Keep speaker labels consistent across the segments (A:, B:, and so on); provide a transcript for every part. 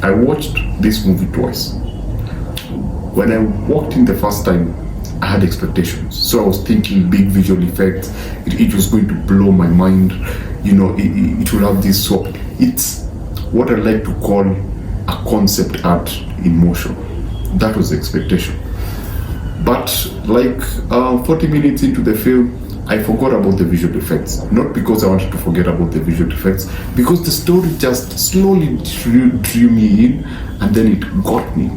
A: I watched this movie twice. When I walked in the first time, I had expectations. So I was thinking big visual effects. It was going to blow my mind. You know, it will have this swap. It's what I like to call a concept art in motion. That was the expectation. But like 40 minutes into the film, I forgot about the visual effects. Not because I wanted to forget about the visual effects, because the story just slowly drew me in, and then it got me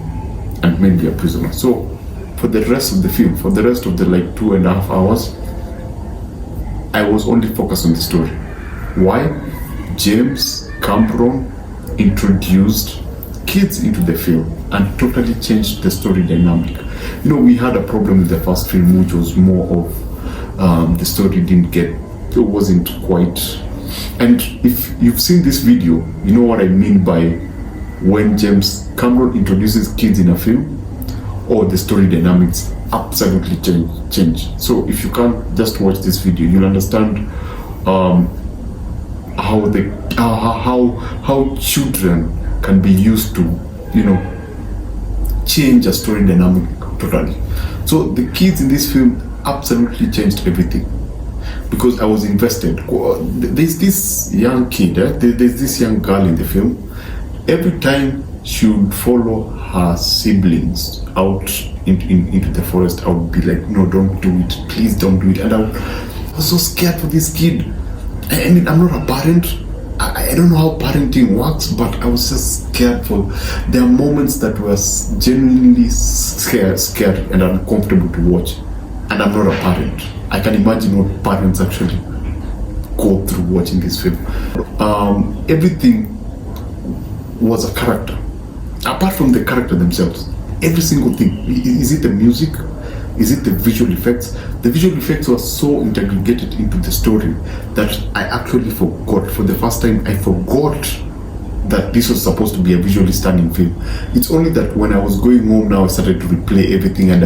A: and made me a prisoner. So for the rest of the film, for the rest of the like 2.5 hours, I was only focused on the story. Why? James Cameron introduced kids into the film and totally changed the story dynamic. You know, we had a problem with the first film, which was more of the story it wasn't quite. And if you've seen this video, you know what I mean by when James Cameron introduces kids in a film, or the story dynamics absolutely change. So if you can't just watch this video, you'll understand how children can be used to, you know, change a story dynamic totally. So the kids in this film absolutely changed everything, because I was invested. There's this young kid, there's this young girl in the film. Every time she would follow her siblings out into the forest, I would be like, no, don't do it, please don't do it. And I was so scared for this kid. I mean, I'm not a parent. I don't know how parenting works, but I was just scared for. There are moments that was genuinely scared and uncomfortable to watch. And I'm not a parent. I can imagine what parents actually go through watching this film. Everything was a character. Apart from the character themselves, every single thing. Is it the music? Is it the visual effects? The visual effects were so integrated into the story that I actually forgot. For the first time, I forgot that this was supposed to be a visually stunning film. It's only that when I was going home now, I started to replay everything, and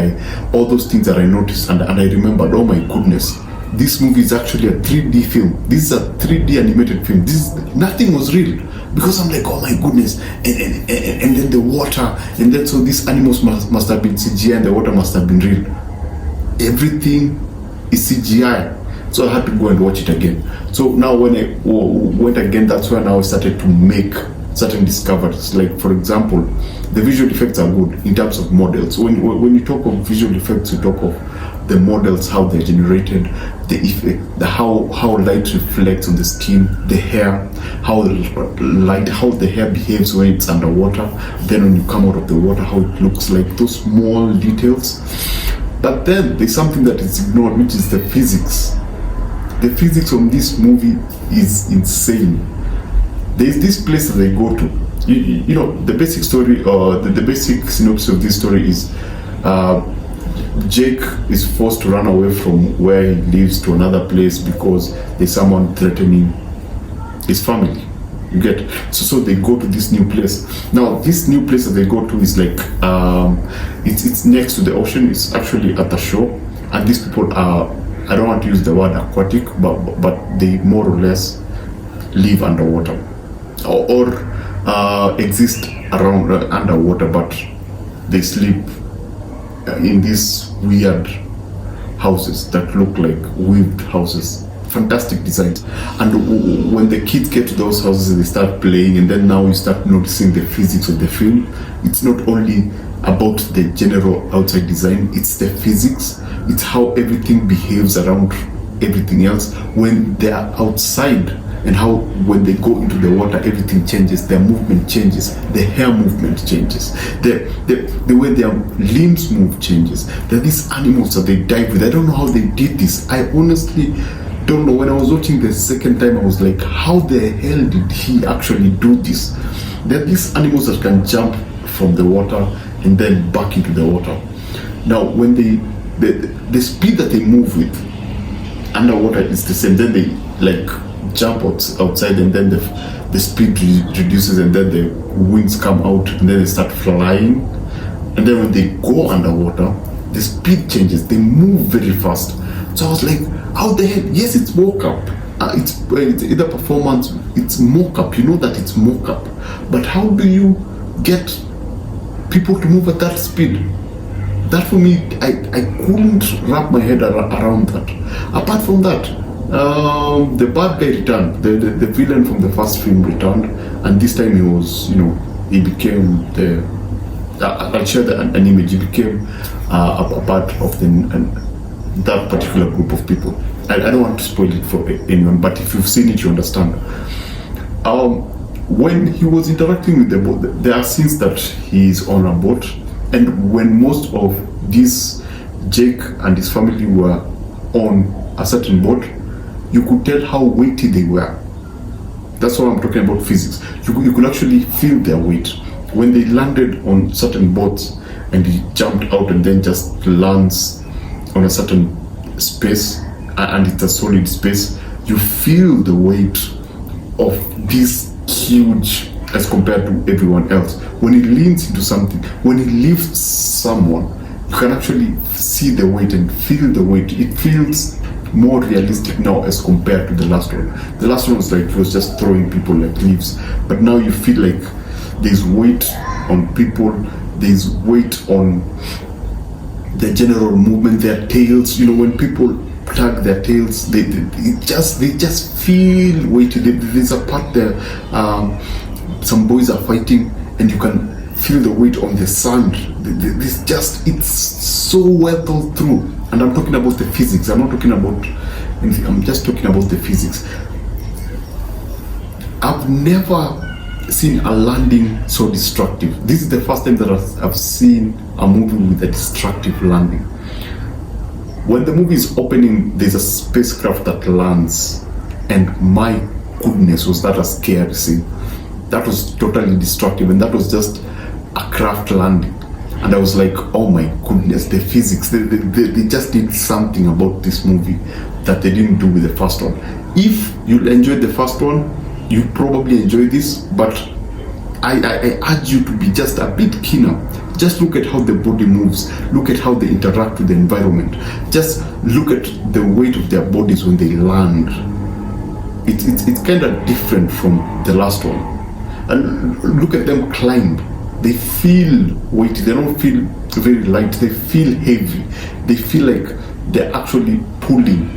A: all those things that I noticed, and I remembered, oh my goodness, this movie is actually a 3D film. This is a 3D animated film. Nothing was real. Because I'm like, oh my goodness, and then the water, and then so these animals must have been CGI, and the water must have been real. Everything is CGI. So I had to go and watch it again. So now when I went again, that's when I started to make certain discoveries. Like, for example, the visual effects are good in terms of models. When you talk of visual effects, you talk of the models, how they're generated, the effect, how light reflects on the skin, the hair, how the hair behaves when it's underwater, then when you come out of the water, how it looks like, those small details. But then there's something that is ignored, which is the physics. The physics of this movie is insane. There's this place that they go to. You know, the basic story, or the basic synopsis of this story is Jake is forced to run away from where he lives to another place because there's someone threatening his family. You get? So they go to this new place. Now, this new place that they go to is like, it's next to the ocean. It's actually at the shore. And these people are, I don't want to use the word aquatic, but they more or less live underwater or exist around underwater, but they sleep in these weird houses that look like weaved houses. Fantastic designs. And when the kids get to those houses, they start playing, and then now you start noticing the physics of the film. It's not only about the general outside design, it's the physics. It's how everything behaves around everything else when they are outside, and how when they go into the water, everything changes. Their movement changes. The hair movement changes. The way their limbs move changes. There are these animals that they dive with. I don't know how they did this. I honestly don't know. When I was watching the second time, I was like, how the hell did he actually do this? There are these animals that can jump from the water and then back into the water. Now, when the speed that they move with underwater is the same. Then they like jump outside, and then the speed reduces, and then the wings come out, and then they start flying. And then when they go underwater, the speed changes. They move very fast. So I was like, how the hell? Yes, it's mock-up. It's either performance, it's mock-up. You know that it's mock-up. But how do you get people to move at that speed. That for me, I couldn't wrap my head around that. Apart from that, the bad guy returned. The villain from the first film returned, and this time he was, he became I'll share an image. He became a part of that particular group of people. I don't want to spoil it for anyone, but if you've seen it, you understand. When he was interacting with the boat, there are scenes that he's on a boat, and when most of these Jake and his family were on a certain boat, you could tell how weighty they were. That's what I'm talking about, physics. You could actually feel their weight. When they landed on certain boats and he jumped out and then just lands on a certain space, and it's a solid space, you feel the weight of this huge as compared to everyone else. When he leans into something, when he lifts someone, you can actually see the weight and feel the weight. It feels more realistic now as compared to the last one. The last one was like, it was just throwing people like leaves, but now you feel like there's weight on people, there's weight on the general movement, their tails. When people tug their tails, they just feel weighty. There's a part there, some boys are fighting and you can feel the weight on the sand. It's so well thought through. And I'm talking about the physics. I'm not talking about anything. I'm just talking about the physics. I've never seen a landing so destructive. This is the first time that I've seen a movie with a destructive landing. When the movie is opening, there's a spacecraft that lands, and my goodness, was that a scary scene. That was totally destructive, and that was just a craft landing. And I was like, oh my goodness, the physics, they just did something about this movie that they didn't do with the first one. If you enjoyed the first one, you probably enjoy this, but I urge you to be just a bit keener. Just look at how the body moves, look at how they interact with the environment, just look at the weight of their bodies when they land. It's kind of different from the last one. And look at them climb. They feel weighty, they don't feel very light, they feel heavy. They feel like they're actually pulling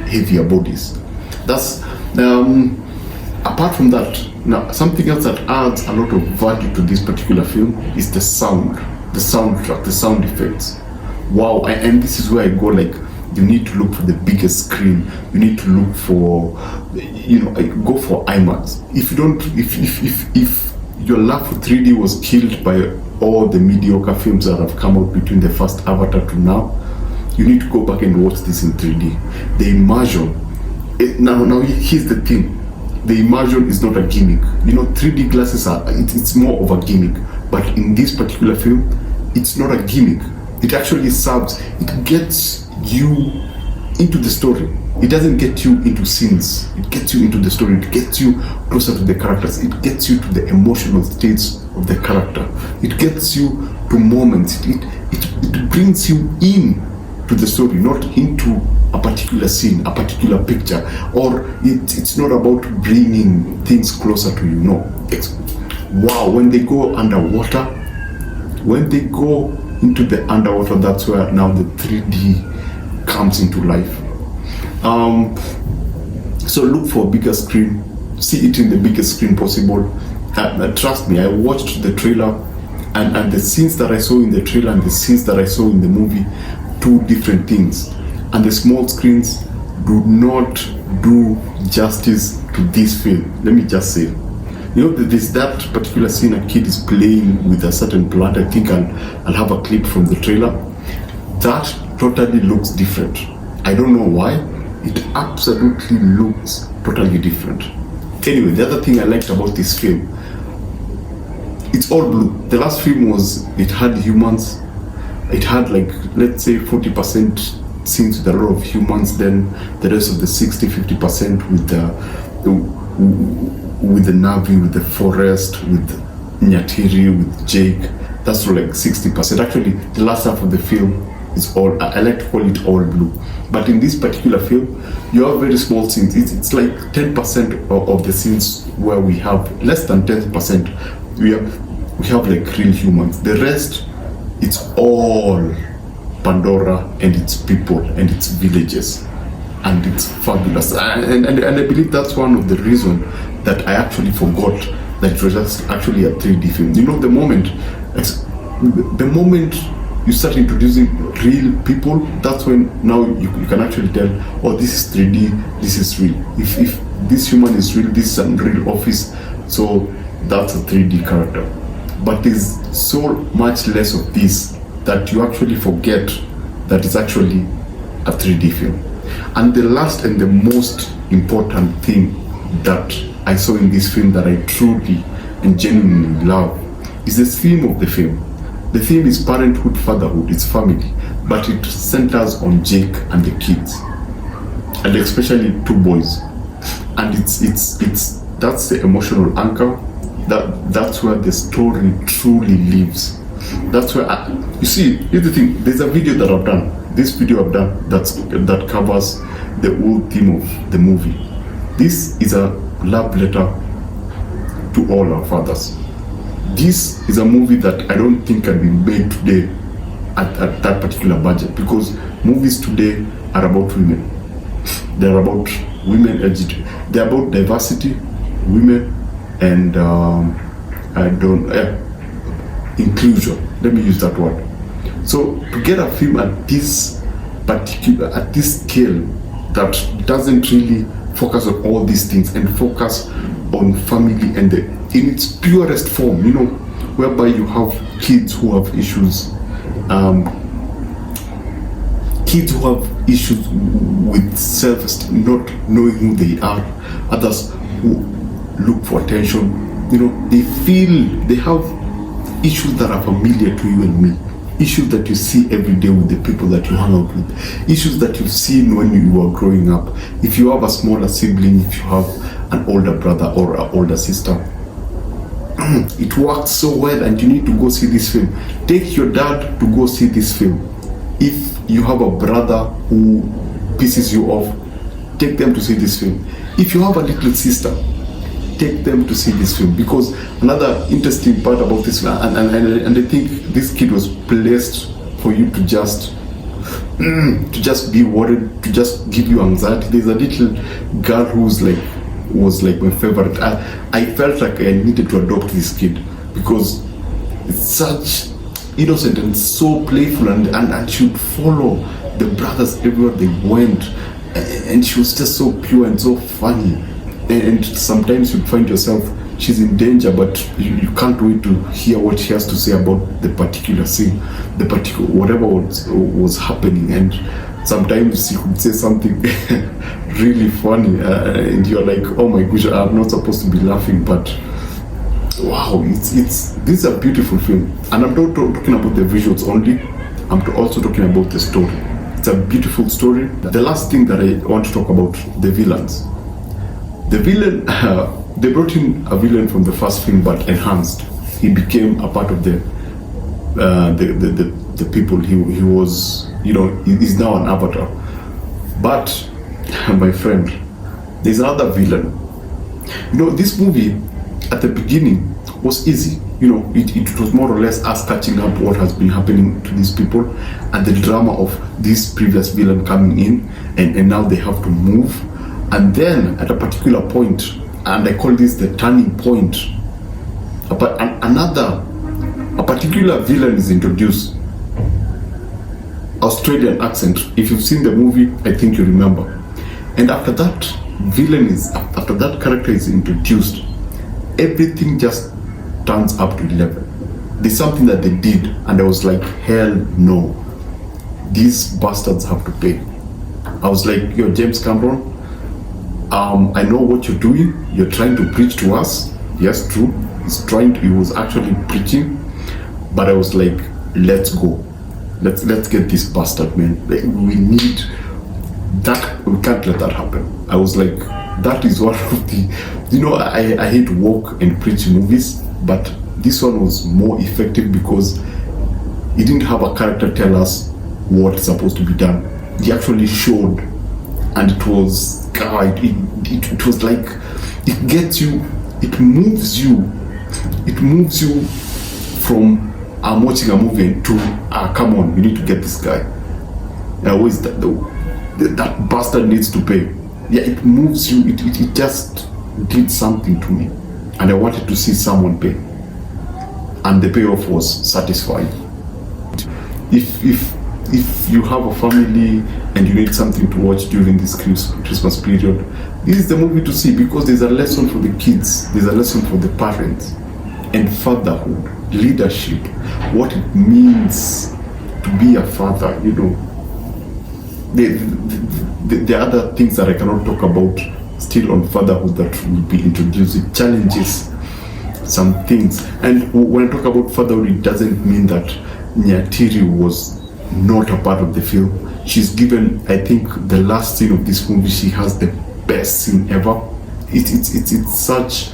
A: heavier bodies. That's apart from that, now something else that adds a lot of value to this particular film is the sound, the soundtrack, the sound effects. Wow, and this is where I go, like, you need to look for the biggest screen. You need to look for, go for IMAX. If you don't, if your love for 3D was killed by all the mediocre films that have come out between the first Avatar to now, you need to go back and watch this in 3D. The immersion. Now here's the thing. The immersion is not a gimmick. 3D glasses it's more of a gimmick. But in this particular film, it's not a gimmick. It actually serves, it gets you into the story. It doesn't get you into scenes. It gets you into the story. It gets you closer to the characters. It gets you to the emotional states of the character. It gets you to moments. It brings you in to the story, not into a particular scene, a particular picture, or it's not about bringing things closer to you. No. Wow, when they go underwater, when they go into the underwater, that's where now the 3D comes into life. So look for a bigger screen, see it in the biggest screen possible. Trust me, I watched the trailer, and the scenes that I saw in the trailer and the scenes that I saw in the movie, two different things. And the small screens do not do justice to this film. Let me just say, there's that particular scene, a kid is playing with a certain plant. I think I'll have a clip from the trailer. That totally looks different. I don't know why. It absolutely looks totally different. Anyway, the other thing I liked about this film, it's all blue. The last film it had humans. It had, like, let's say 40% scenes with a lot of humans, then the rest of the 60-50% with the Navi, with the forest, with Nyatiri, with Jake. That's like 60%. Actually, the last half of the film is all, I like to call it all blue. But in this particular film, you have very small scenes. It's like 10% of the scenes where we have less than 10%. We have we have like real humans. The rest, it's all Pandora and its people and its villages, and it's fabulous. And I believe that's one of the reasons that I actually forgot that it was just actually a 3D film. You know, the moment you start introducing real people, that's when now you can actually tell, oh, this is 3D, this is real. If this human is real, this is a real office, so that's a 3D character. But there's so much less of this that you actually forget that it's actually a 3D film. And the last and the most important thing that I saw in this film that I truly and genuinely love is the theme of the film. The theme is parenthood, fatherhood, it's family, but it centers on Jake and the kids, and especially 2 boys. And it's that's the emotional anchor. That's where the story truly lives. That's where you see. Here's the thing. There's a video that I've done. This video I've done that covers the whole theme of the movie. This is a love letter to all our fathers. This is a movie that I don't think can be made today at that particular budget, because movies today are about women. They're about women education. They're about diversity, women, and inclusion. Let me use that word. So to get a film at this scale that doesn't really focus on all these things and focus on family and in its purest form, you know, whereby you have kids who have issues, with self-esteem, not knowing who they are, others who look for attention, you know, they have issues that are familiar to you and me, issues that you see every day with the people that you hang out with, issues that you've seen when you were growing up. If you have a smaller sibling, if you have an older brother or an older sister, it works so well, and you need to go see this film. Take your dad to go see this film. If you have a brother who pisses you off, take them to see this film. If you have a little sister, take them to see this film. Because another interesting part about this film, and I think this kid was blessed for you to just be worried, to just give you anxiety. There's a little girl who's was my favorite. I felt like I needed to adopt this kid because it's such innocent and so playful, and she would follow the brothers everywhere they went, and she was just so pure and so funny. And sometimes you find yourself, she's in danger, but you can't wait to hear what she has to say about the particular scene, whatever was happening. And sometimes she could say something really funny, and you're like, oh my gosh, I'm not supposed to be laughing, but wow, this is a beautiful film. And I'm not talking about the visuals only, I'm also talking about the story. It's a beautiful story. The last thing that I want to talk about, the villains. The villain, they brought in a villain from the first film, but enhanced. He became a part of the people. He was, you know, he's now an avatar. But my friend, there's another villain. You know, this movie at the beginning was easy. You know, it was more or less us catching up what has been happening to these people, and the drama of this previous villain coming in, and now they have to move. And then at a particular point, and I call this the turning point, a particular villain is introduced. Australian accent. If you've seen the movie, I think you remember. And after that character is introduced, everything just turns up to 11. There's something that they did, and I was like, hell no, these bastards have to pay. I was like, yo, James Cameron, I know what you're doing. You're trying to preach to us. Yes, true. He was actually preaching, but I was like, let's go. Let's get this bastard, man. We need that. We can't let that happen. I was like, that is one of the, you know, I hate woke and preach movies, but this one was more effective because he didn't have a character tell us what's supposed to be done. He actually showed, and it was, God, it was like, it gets you, it moves you from I'm watching a movie to come on, we need to get this guy. Always that bastard needs to pay. Yeah, it moves you. It just did something to me, and I wanted to see someone pay, and the payoff was satisfying. If you have a family and you need something to watch during this Christmas period, this is the movie to see, because there's a lesson for the kids, there's a lesson for the parents, and fatherhood, leadership, what it means to be a father. You know, the other things that I cannot talk about still on fatherhood that will be introduced. It challenges some things, and when I talk about fatherhood, it doesn't mean that Nyatiri was not a part of the film. She's given, I think, the last scene of this movie, she has the best scene ever. It's such.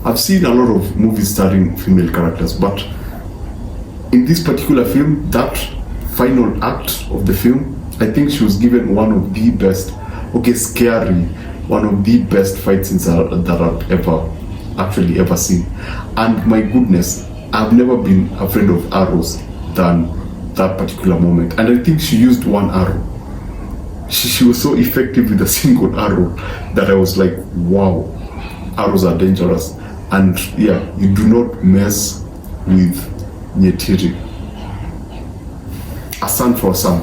A: I've seen a lot of movies starring female characters, but in this particular film, that final act of the film, I think she was given one of the best, scary, one of the best fight scenes that I've ever seen. And my goodness, I've never been afraid of arrows than that particular moment. And I think she used one arrow. She was so effective with a single arrow that I was like, wow, arrows are dangerous. And yeah, you do not mess with Nyatiri. A son for a son.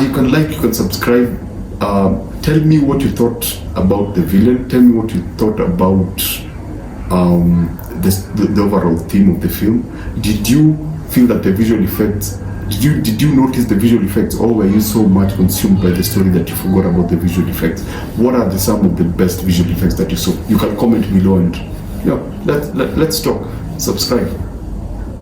A: You can like, you can subscribe. Tell me what you thought about the villain. Tell me what you thought about the overall theme of the film. Did you feel that the visual effects, did you notice the visual effects, or were you so much consumed by the story that you forgot about the visual effects? What are some of the best visual effects that you saw? You can comment below, and let's talk. Subscribe.